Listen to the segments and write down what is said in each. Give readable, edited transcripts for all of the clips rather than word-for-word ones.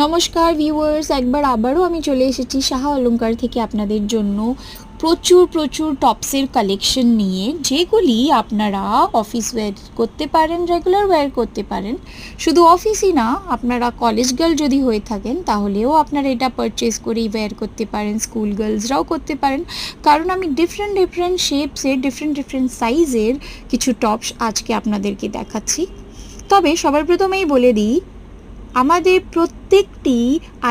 নমস্কার ভিউয়ার্স, একবার আবারও আমি চলে এসেছি সাহা অলংকার থেকে আপনাদের জন্য প্রচুর প্রচুর টপসের কালেকশন নিয়ে, যেগুলি আপনারা অফিস ওয়্যার করতে পারেন, রেগুলার ওয়্যার করতে পারেন। শুধু অফিসই না, আপনারা কলেজ গার্ল যদি হয়ে থাকেন তাহলেও আপনারা এটা পারচেস করেই ওয়্যার করতে পারেন, স্কুল গার্লসরাও করতে পারেন। কারণ আমি ডিফারেন্ট ডিফারেন্ট শেপসের, ডিফারেন্ট সাইজের কিছু টপস আজকে আপনাদেরকে দেখাচ্ছি। তবে সবার প্রথমেই বলে দিই, আমাদের প্রত্যেকটি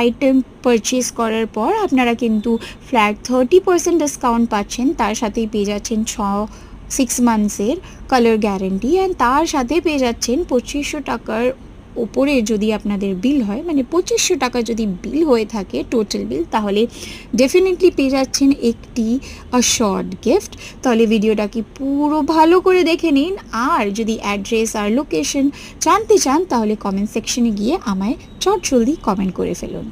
আইটেম পারচেস করার পর আপনারা কিন্তু ফ্ল্যাট 30% ডিসকাউন্ট পাচ্ছেন। তার সাথেই পেয়ে যাচ্ছেন 6 মান্থসের কালার গ্যারেন্টি, অ্যান্ড তার সাথে পেয়ে যাচ্ছেন 2500 টাকার ওপরে যদি আপনাদের বিল হয়, মানে 2500 টাকা যদি বিল হয়ে থাকে টোটাল বিল, তাহলে ডেফিনেটলি পেয়ে যাচ্ছেন একটি শর্ট গিফট। তাহলে ভিডিওটাকে পুরো ভালো করে দেখে নিন, আর যদি অ্যাড্রেস আর লোকেশন জানতে চান তাহলে কমেন্ট সেকশনে গিয়ে আমায় চটজলদি কমেন্ট করে ফেলুন।